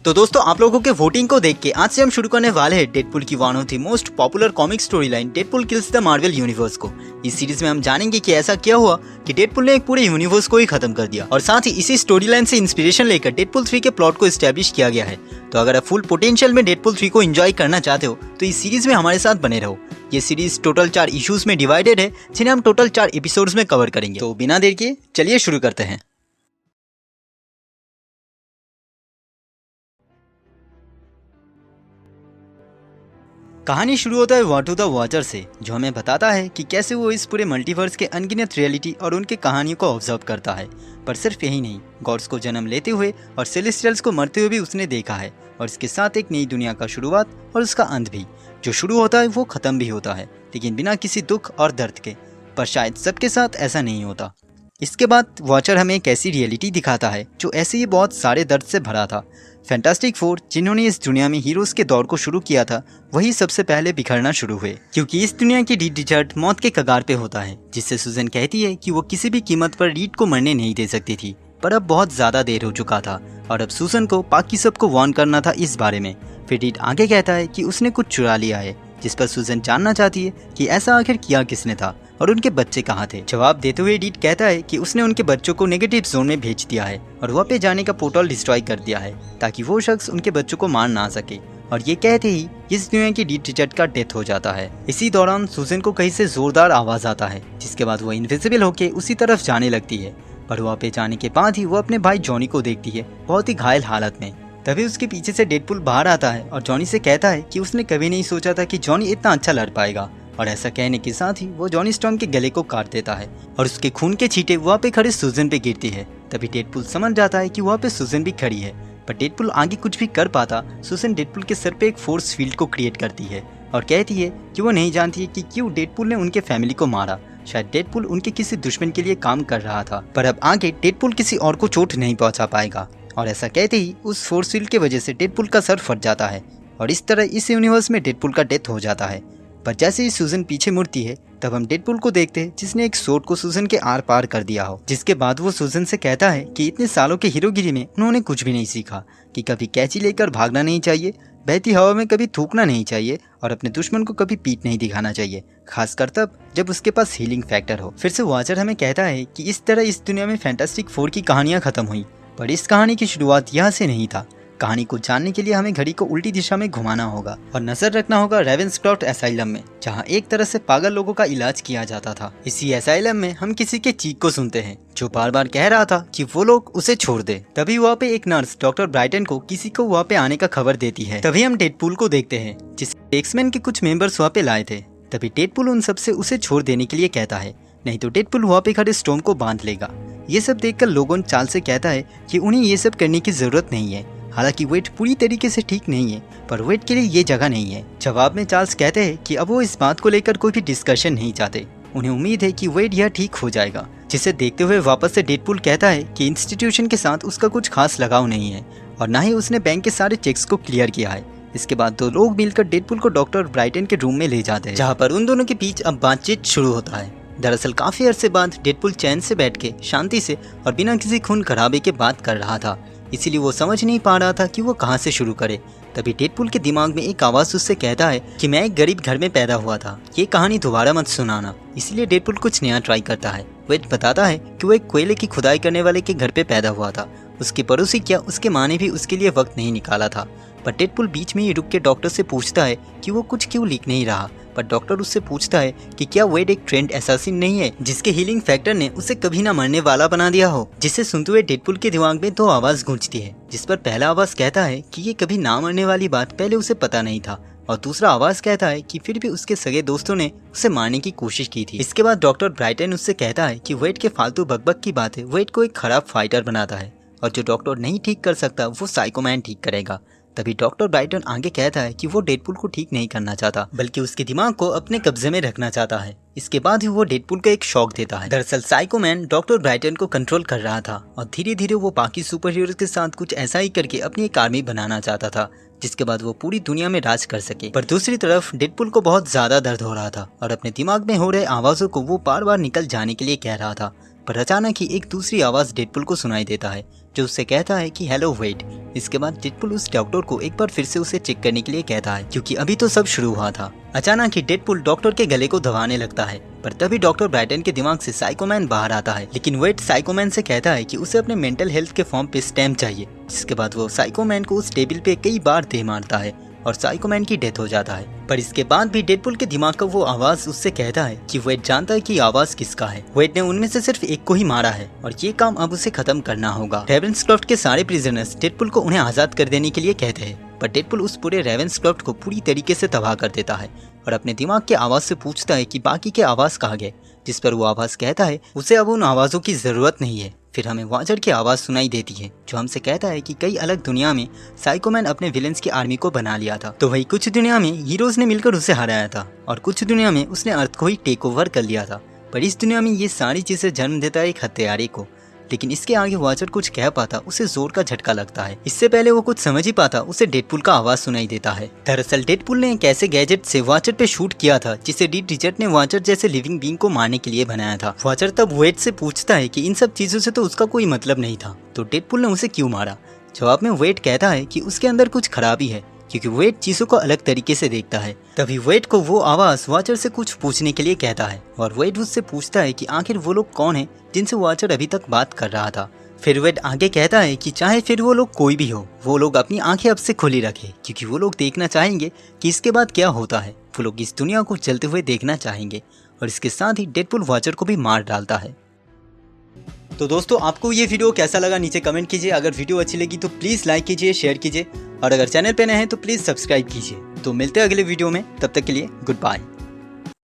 तो दोस्तों आप लोगों के वोटिंग को देख के आज से हम शुरू करने वाले हैं डेडपुल की one of the most popular comic story line Deadpool kills the Marvel universe को। इस सीरीज में हम जानेंगे कि ऐसा क्या हुआ कि डेडपुल ने एक पूरे यूनिवर्स को ही खत्म कर दिया और साथ ही इसी स्टोरी लाइन से इंस्पिरेशन लेकर डेडपुल 3 के प्लॉट को एस्टेब्लिश किया गया है। तो अगर आप फुल पोटेंशियल में डेडपुल 3 को एंजॉय करना चाहते हो तो इस सीरीज में हमारे साथ बने रहो। ये सीरीज टोटल 4 इश्यूज में डिवाइडेड है जिन्हें हम टोटल 4 एपिसोड्स में कवर करेंगे। तो बिना देर के चलिए शुरू करते हैं। कहानी शुरू होता है वाटू द वॉचर से, जो हमें बताता है कि कैसे वो इस पूरे मल्टीवर्स के अनगिनत रियलिटी और उनके कहानियों को ऑब्जर्व करता है। पर सिर्फ यही नहीं, गॉड्स को जन्म लेते हुए और सेलेस्टियल्स को मरते हुए भी उसने देखा है और इसके साथ एक नई दुनिया का शुरुआत और उसका अंत भी। जो शुरू होता है वो खत्म भी होता है, लेकिन बिना किसी दुख और दर्द के। पर शायद सबके साथ ऐसा नहीं होता। इसके बाद वॉचर हमें एक ऐसी रियलिटी दिखाता है जो ऐसे ही बहुत सारे दर्द से भरा था। फैंटास्टिक फोर जिन्होंने इस दुनिया में हीरोज के दौर को शुरू किया था, वही सबसे पहले बिखरना शुरू हुए, क्योंकि इस दुनिया की रीड रिचर्ड मौत के कगार पे होता है, जिससे सुजन कहती है कि वो किसी भी कीमत पर रीड को मरने नहीं दे सकती थी। पर अब बहुत ज्यादा देर हो चुका था और अब सुजन को बाकी सबको वार्न करना था इस बारे में। फिर रीड आगे कहता है कि उसने कुछ चुरा लिया है, जिस पर सुजन जानना चाहती है कि ऐसा आखिर किया किसने था और उनके बच्चे कहाँ थे। जवाब देते हुए रीड कहता है कि उसने उनके बच्चों को नेगेटिव जोन में भेज दिया है और वहाँ पे जाने का पोर्टल डिस्ट्रॉय कर दिया है ताकि वो शख्स उनके बच्चों को मार ना सके। और ये कहते ही इस दुनिया की रीड रिचर्ड का डेथ हो जाता है। इसी दौरान सुजन को कहीं से जोरदार आवाज आता है, जिसके बाद वो इनविजिबल होके उसी तरफ जाने लगती है। पर वहाँ पे जाने के बाद ही वो अपने भाई जॉनी को देखती है, बहुत ही घायल हालत में। तभी उसके पीछे से डेडपुल बाहर आता है और जॉनी से कहता है कि उसने कभी नहीं सोचा था कि जॉनी इतना अच्छा लड़ पाएगा। और ऐसा कहने के साथ ही वो जॉनी स्टॉर्म के गले को काट देता है और उसके खून के छींटे वहाँ पे खड़े सुजन पे गिरती है। तभी डेडपुल समझ जाता है कि वहाँ पे सुजन भी खड़ी है, पर डेडपुल आगे कुछ भी कर पाता। सुजन डेडपुल के सर पे एक फोर्स फील्ड को क्रिएट करती है और कहती है कि वो नहीं जानती है कि क्यों डेडपुल ने उनके फैमिली को मारा। शायद डेडपुल उनके किसी दुश्मन के लिए काम कर रहा था, पर अब आगे डेडपुल किसी और को चोट नहीं पहुंचा पाएगा। और ऐसा कहते ही उस फोर्स फील्ड की वजह से डेडपुल का सर फट जाता है और इस तरह इस यूनिवर्स में डेडपुल का डेथ हो जाता है। पर जैसे ही सुजन पीछे मुड़ती है तब हम डेडपुल को देखते हैं जिसने एक सोट को सुजन के आर पार कर दिया हो। जिसके बाद वो सुजन से कहता है कि इतने सालों के हीरोगिरी में उन्होंने कुछ भी नहीं सीखा, कि कभी कैंची लेकर भागना नहीं चाहिए, बहती हवा में कभी थूकना नहीं चाहिए और अपने दुश्मन को कभी पीठ नहीं दिखाना चाहिए, खासकर तब जब उसके पास हीलिंग फैक्टर हो। फिर से वॉचर हमें कहता है कि इस तरह इस दुनिया में फैंटास्टिक फोर की कहानियां खत्म हुई, पर इस कहानी की शुरुआत यहाँ से नहीं था। कहानी को जानने के लिए हमें घड़ी को उल्टी दिशा में घुमाना होगा और नजर रखना होगा रेवेंसक्राफ्ट एसाइलम में, जहाँ एक तरह से पागल लोगों का इलाज किया जाता था। इसी एसाइलम में हम किसी के चीख को सुनते हैं जो बार बार कह रहा था कि वो लोग उसे छोड़ दे। तभी वहाँ पे एक नर्स डॉक्टर ब्राइटन को किसी को वहाँ पे आने का खबर देती है। तभी हम डेडपुल को देखते हैं जिसे एक्समैन के कुछ मेंबर्स वहाँ पे लाए थे। तभी डेडपुल उन सबसे उसे छोड़ देने के लिए कहता है, नहीं तो डेडपुल वहाँ पे खड़े स्टॉर्म को बांध लेगा। ये सब देखकर लोगोन चार्ल से कहता है कि उन्हें ये सब करने की जरूरत नहीं है। हालांकि वेट पूरी तरीके से ठीक नहीं है, पर वेट के लिए ये जगह नहीं है। जवाब में चार्ल्स कहते हैं कि अब वो इस बात को लेकर कोई भी डिस्कशन नहीं चाहते। उन्हें उम्मीद है कि वेट यह ठीक हो जाएगा। जिसे देखते हुए वापस से डेडपुल कहता है कि इंस्टीट्यूशन के साथ उसका कुछ खास लगाव नहीं है और न ही उसने बैंक के सारे चेक्स को क्लियर किया है। इसके बाद दो लोग मिलकर डेडपुल को डॉक्टर ब्राइटन के रूम में ले जाते हैं, जहाँ पर उन दोनों के बीच अब बातचीत शुरू होता है। दरअसल काफी अरसे बाद डेडपुल चैन से बैठ के शांति से और बिना किसी खून खराबे के बात कर रहा था, इसीलिए वो समझ नहीं पा रहा था कि वो कहाँ से शुरू करे। तभी डेडपुल के दिमाग में एक आवाज उससे कहता है कि मैं एक गरीब घर में पैदा हुआ था, ये कहानी दोबारा मत सुनाना। इसलिए डेडपुल कुछ नया ट्राई करता है। वेट बताता है कि वो एक कोयले की खुदाई करने वाले के घर पे पैदा हुआ था। उसकी पड़ोसी क्या उसके माँ ने भी उसके लिए वक्त नहीं निकाला था। पर डेडपुल बीच में ही रुक के डॉक्टर से पूछता है कि वो कुछ क्यों लिख नहीं रहा। पर डॉक्टर उससे पूछता है कि क्या वेड एक ट्रेंड असैसिन नहीं है जिसके हीलिंग फैक्टर ने उसे कभी ना मरने वाला बना दिया हो। जिसे सुनते हुए डेडपुल के दिमाग में दो आवाज गूंजती है, जिस पर पहला आवाज कहता है कि ये कभी ना मरने वाली बात पहले उसे पता नहीं था और दूसरा आवाज कहता है कि फिर भी उसके सगे दोस्तों ने उसे मारने की कोशिश की थी। इसके बाद डॉक्टर ब्राइटन उससे कहता है कि वेड के फालतू बकबक की बातें वेड को एक खराब फाइटर बनाता है और जो डॉक्टर नहीं ठीक कर सकता वो साइकोमैन ठीक करेगा। तभी डॉक्टर ब्राइटन आगे कहता है कि वो डेडपुल को ठीक नहीं करना चाहता, बल्कि उसके दिमाग को अपने कब्जे में रखना चाहता है। इसके बाद ही वो डेडपुल को एक शॉक देता है। दरअसल साइकोमैन डॉक्टर ब्राइटन को कंट्रोल कर रहा था और धीरे धीरे वो बाकी सुपर हीरोज के साथ कुछ ऐसा ही करके अपनी एक आर्मी बनाना चाहता था, जिसके बाद वो पूरी दुनिया में राज कर सके। पर दूसरी तरफ डेडपुल को बहुत ज्यादा दर्द हो रहा था और अपने दिमाग में हो रहे आवाजों को वो बार बार निकल जाने के लिए कह रहा था। पर अचानक ही एक दूसरी आवाज डेडपुल को सुनाई देता है, जो उससे कहता है कि हेलो वेड। इसके बाद डेडपुल उस डॉक्टर को एक बार फिर से उसे चेक करने के लिए कहता है, क्योंकि अभी तो सब शुरू हुआ था। अचानक ही डेडपुल डॉक्टर के गले को दबाने लगता है, पर तभी डॉक्टर ब्राइटन के दिमाग से साइकोमैन बाहर आता है। लेकिन वेड साइकोमैन से कहता है कि उसे अपने मेंटल हेल्थ के फॉर्म पे स्टैम्प चाहिए। जिसके बाद वो साइकोमैन को उस टेबल पे कई बार दे मारता है और साइकोमैन की डेथ हो जाता है। पर इसके बाद भी डेडपुल के दिमाग का वो आवाज उससे कहता है कि वेड जानता है कि आवाज किसका है। वेड ने उनमें से सिर्फ एक को ही मारा है और ये काम अब उसे खत्म करना होगा। रेवेंसक्राफ्ट के सारे प्रिजनर्स डेडपुल को उन्हें आजाद कर देने के लिए कहते हैं, पर डेडपुल उस पूरे रेवेंसक्राफ्ट को पूरी तरीके से तबाह कर देता है और अपने दिमाग के आवाज से पूछता है कि बाकी के आवाज कहाँ गए। जिस पर वो आवाज कहता है उसे अब उन आवाजों की जरूरत नहीं है। फिर हमें वाचर की आवाज सुनाई देती है जो हमसे कहता है कि कई अलग दुनिया में साइकोमैन अपने विलेंस की आर्मी को बना लिया था। तो वही कुछ दुनिया में हीरोज ने मिलकर उसे हराया था और कुछ दुनिया में उसने अर्थ को ही टेक ओवर कर लिया था। पर इस दुनिया में ये सारी चीजें जन्म देता है एक हत्यारे को। लेकिन इसके आगे वाचर कुछ कह पाता उसे जोर का झटका लगता है। इससे पहले वो कुछ समझ ही पाता उसे डेडपुल का आवाज सुनाई देता है। दरअसल डेडपुल ने एक ऐसे गैजेट से वाचर पे शूट किया था जिसे रीड रिचर्ड ने वाचर जैसे लिविंग बीइंग को मारने के लिए बनाया था। वाचर तब वेड से पूछता है कि इन सब चीजों से तो उसका कोई मतलब नहीं था, तो डेडपुल ने उसे क्यों मारा। जवाब में वेड कहता है कि उसके अंदर कुछ खराबी है, क्योंकि वेड चीजों को अलग तरीके से देखता है। तभी वेड को वो आवाज वाचर से कुछ पूछने के लिए कहता है और वेड उससे पूछता है कि आखिर वो लोग कौन हैं जिनसे वाचर अभी तक बात कर रहा था। फिर वेड आगे कहता है कि चाहे फिर वो लोग कोई भी हो, वो लोग अपनी आंखें अब से खुली रखे, क्योंकि वो लोग देखना चाहेंगे कि इसके बाद क्या होता है। वो लोग इस दुनिया को चलते हुए देखना चाहेंगे और इसके साथ ही डेडपुल वाचर को भी मार डालता है। तो दोस्तों, आपको ये वीडियो कैसा लगा नीचे कमेंट कीजिए। अगर वीडियो अच्छी लगी तो प्लीज़ लाइक कीजिए, शेयर कीजिए और अगर चैनल पे नए हैं तो प्लीज़ सब्सक्राइब कीजिए। तो मिलते हैं अगले वीडियो में, तब तक के लिए गुड बाय।